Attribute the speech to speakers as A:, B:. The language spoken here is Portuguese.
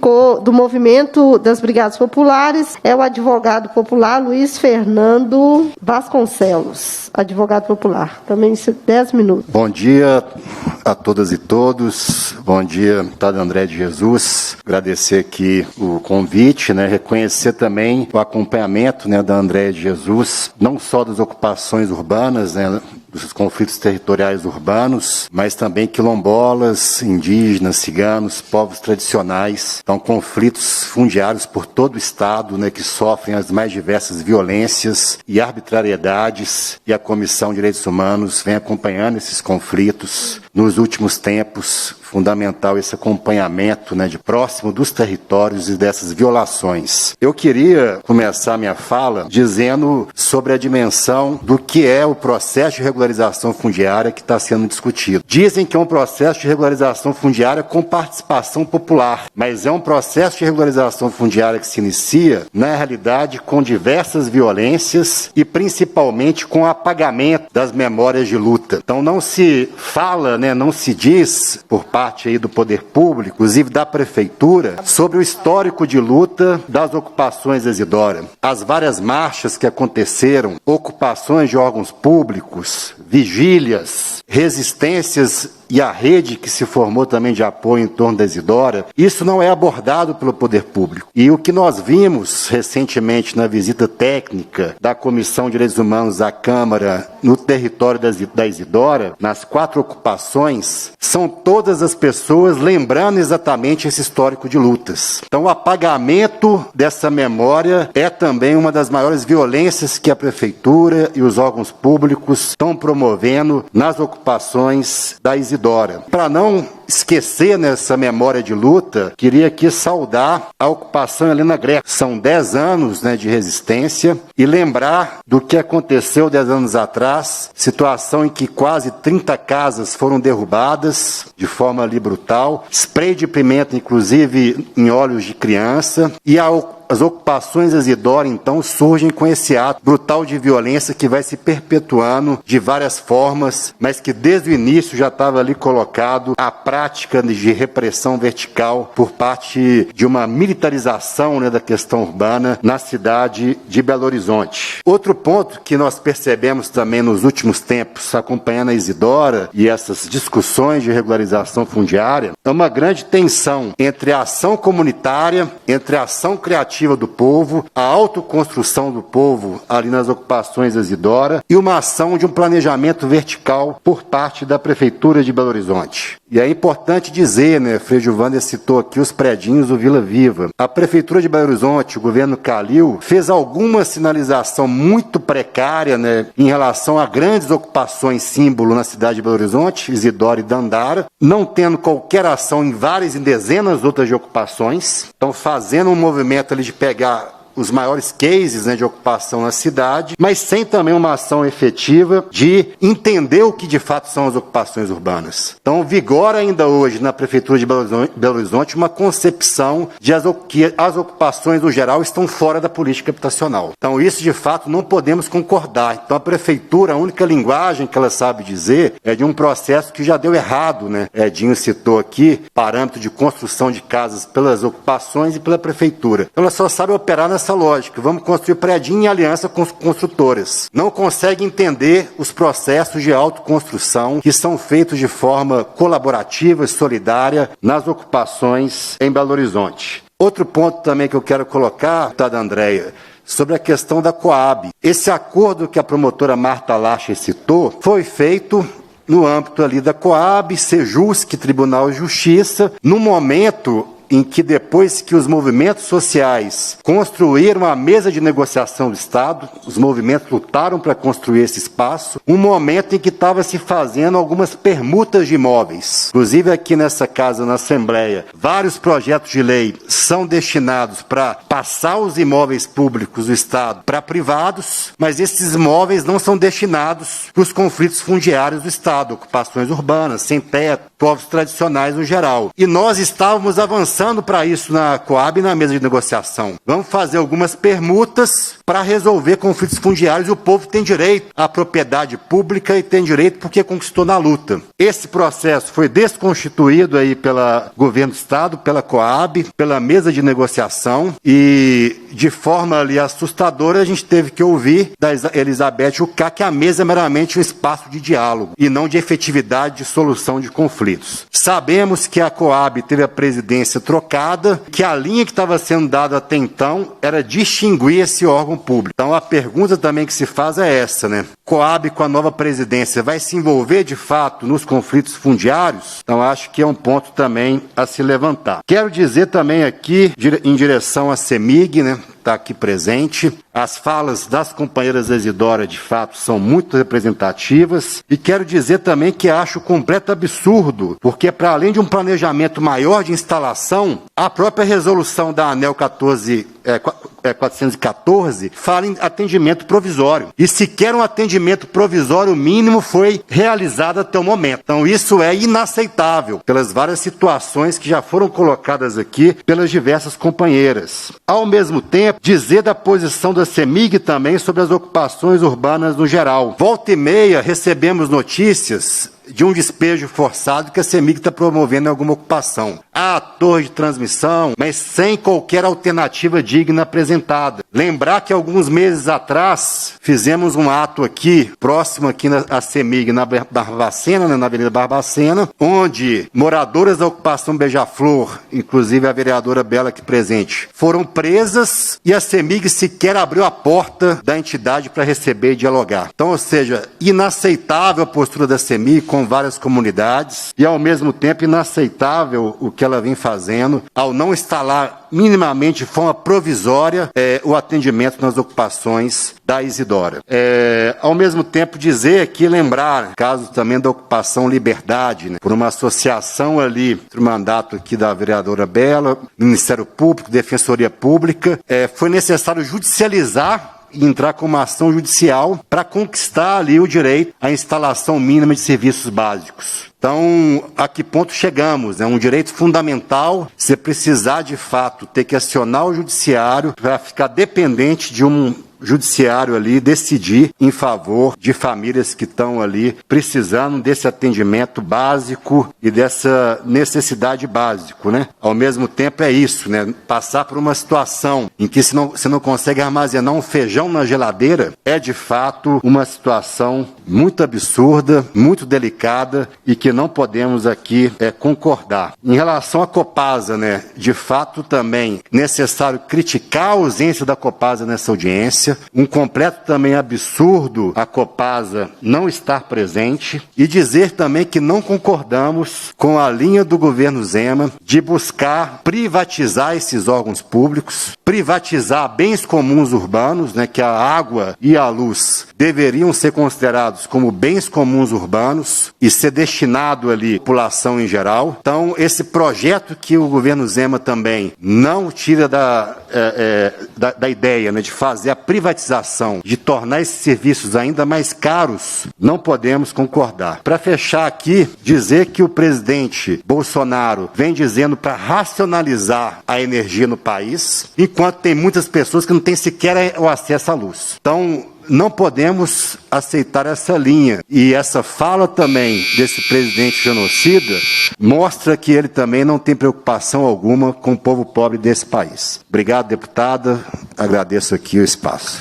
A: ficou do movimento das Brigadas Populares é o advogado popular Luiz Fernando Vasconcelos, advogado popular. Também 10 minutos.
B: Bom dia a todas e todos. Bom dia, deputado André de Jesus. Agradecer aqui o convite, reconhecer também o acompanhamento, da André de Jesus, não só das ocupações urbanas, dos conflitos territoriais urbanos, mas também quilombolas, indígenas, ciganos, povos tradicionais. Então, conflitos fundiários por todo o Estado, que sofrem as mais diversas violências e arbitrariedades, e a Comissão de Direitos Humanos vem acompanhando esses conflitos nos últimos tempos. Fundamental esse acompanhamento, de próximo dos territórios e dessas violações. Eu queria começar minha fala dizendo sobre a dimensão do que é o processo de regularização fundiária que está sendo discutido. Dizem que é um processo de regularização fundiária com participação popular, mas é um processo de regularização fundiária que se inicia, na realidade, com diversas violências e principalmente com o apagamento das memórias de luta. Então não se fala, não se diz por parte aí do poder público, inclusive da prefeitura, sobre o histórico de luta das ocupações da Isidora. As várias marchas que aconteceram, ocupações de órgãos públicos, vigílias, resistências e a rede que se formou também de apoio em torno da Isidora, isso não é abordado pelo poder público. E o que nós vimos recentemente na visita técnica da Comissão de Direitos Humanos à Câmara no território da Isidora, nas 4 ocupações, são todas as pessoas lembrando exatamente esse histórico de lutas. Então o apagamento dessa memória é também uma das maiores violências que a Prefeitura e os órgãos públicos estão promovendo nas ocupações da Isidora. Para não esquecer nessa memória de luta, queria aqui saudar a ocupação Helena Greco. São 10 anos de resistência e lembrar do que aconteceu 10 anos atrás, situação em que quase 30 casas foram derrubadas de forma ali brutal, spray de pimenta inclusive em olhos de criança, e as ocupações da Isidora, então, surgem com esse ato brutal de violência que vai se perpetuando de várias formas, mas que desde o início já estava ali colocado a prática de repressão vertical por parte de uma militarização da questão urbana na cidade de Belo Horizonte. Outro ponto que nós percebemos também nos últimos tempos, acompanhando a Isidora e essas discussões de regularização fundiária, é uma grande tensão entre a ação comunitária, entre a ação criativa do povo, a autoconstrução do povo ali nas ocupações da Isidora e uma ação de um planejamento vertical por parte da Prefeitura de Belo Horizonte. E é importante dizer, Frei Gilvander citou aqui os predinhos do Vila Viva. A Prefeitura de Belo Horizonte, o governo Calil, fez alguma sinalização muito precária, em relação a grandes ocupações símbolo na cidade de Belo Horizonte, Isidora e Dandara, não tendo qualquer ação em várias e dezenas outras de ocupações. Então, fazendo um movimento ali de pegar os maiores cases de ocupação na cidade, mas sem também uma ação efetiva de entender o que de fato são as ocupações urbanas. Então, vigora ainda hoje na Prefeitura de Belo Horizonte uma concepção de que as ocupações no geral estão fora da política habitacional. Então, isso de fato não podemos concordar. Então, a Prefeitura, a única linguagem que ela sabe dizer é de um processo que já deu errado, Edinho citou aqui, parâmetro de construção de casas pelas ocupações e pela Prefeitura. Então, ela só sabe operar nessa lógica. Vamos construir predinho em aliança com as construtoras. Não consegue entender os processos de autoconstrução que são feitos de forma colaborativa e solidária nas ocupações em Belo Horizonte. Outro ponto também que eu quero colocar, deputada Andréia, sobre a questão da Coab. Esse acordo que a promotora Marta Lacher citou foi feito no âmbito ali da Coab, Sejusc, Tribunal de Justiça, no momento em que depois que os movimentos sociais construíram a mesa de negociação do Estado, os movimentos lutaram para construir esse espaço, um momento em que estava se fazendo algumas permutas de imóveis. Inclusive aqui nessa casa, na Assembleia, vários projetos de lei são destinados para passar os imóveis públicos do Estado para privados, mas esses imóveis não são destinados para os conflitos fundiários do Estado, ocupações urbanas, sem teto, povos tradicionais no geral. E nós estávamos avançando pensando para isso na Coab e na mesa de negociação. Vamos fazer algumas permutas para resolver conflitos fundiários. O povo tem direito à propriedade pública e tem direito porque conquistou na luta. Esse processo foi desconstituído aí pelo governo do estado, pela Coab, pela mesa de negociação, e de forma ali assustadora a gente teve que ouvir da Elizabeth Ucá que a mesa é meramente um espaço de diálogo e não de efetividade de solução de conflitos. Sabemos que a Coab teve a presidência trocada, que a linha que estava sendo dada até então era distinguir esse órgão público. Então a pergunta também que se faz é essa, né? Coab, com a nova presidência, vai se envolver de fato nos conflitos fundiários? Então acho que é um ponto também a se levantar. Quero dizer também aqui, em direção à CEMIG, né? Está aqui presente. As falas das companheiras Isidora, de fato, são muito representativas. E quero dizer também que acho completo absurdo, porque para além de um planejamento maior de instalação, a própria resolução da ANEEL 414 fala em atendimento provisório. E sequer um atendimento provisório mínimo foi realizado até o momento. Então isso é inaceitável, pelas várias situações que já foram colocadas aqui pelas diversas companheiras. Ao mesmo tempo, dizer da posição da CEMIG também sobre as ocupações urbanas no geral. Volta e meia recebemos notícias de um despejo forçado que a CEMIG está promovendo em alguma ocupação. Há torre de transmissão, mas sem qualquer alternativa digna apresentada. Lembrar que alguns meses atrás fizemos um ato aqui, próximo aqui à CEMIG, na Barbacena, na Avenida Barbacena, onde moradoras da ocupação Beija-Flor, inclusive a vereadora Bela aqui presente, foram presas e a CEMIG sequer abriu a porta da entidade para receber e dialogar. Então, ou seja, inaceitável a postura da CEMIG com várias comunidades e, ao mesmo tempo, inaceitável o que ela vem fazendo ao não instalar minimamente de forma provisória o atendimento nas ocupações da Isidora. Ao mesmo tempo, dizer aqui, lembrar, caso também da ocupação Liberdade, né, por uma associação ali, entre o mandato aqui da vereadora Bela, Ministério Público, Defensoria Pública, foi necessário judicializar e entrar com uma ação judicial para conquistar ali o direito à instalação mínima de serviços básicos. Então, a que ponto chegamos? É um direito fundamental. Se precisar, de fato, ter que acionar o judiciário para ficar dependente de um judiciário ali decidir em favor de famílias que estão ali precisando desse atendimento básico e dessa necessidade básica, né? Ao mesmo tempo é isso, né? Passar por uma situação em que você não consegue armazenar um feijão na geladeira é de fato uma situação muito absurda, muito delicada e que não podemos aqui concordar. Em relação à Copasa, né? De fato também necessário criticar a ausência da Copasa nessa audiência. Um completo também absurdo a Copasa não estar presente e dizer também que não concordamos com a linha do governo Zema de buscar privatizar esses órgãos públicos, privatizar bens comuns urbanos, né, que a água e a luz deveriam ser considerados como bens comuns urbanos e ser destinado ali à população em geral. Então, esse projeto que o governo Zema também não tira da ideia, né, de fazer a privatização, de tornar esses serviços ainda mais caros, não podemos concordar. Para fechar aqui, dizer que o presidente Bolsonaro vem dizendo para racionalizar a energia no país, enquanto tem muitas pessoas que não têm sequer o acesso à luz. Então, não podemos aceitar essa linha. E essa fala também desse presidente genocida mostra que ele também não tem preocupação alguma com o povo pobre desse país. Obrigado, deputada. Agradeço aqui o espaço.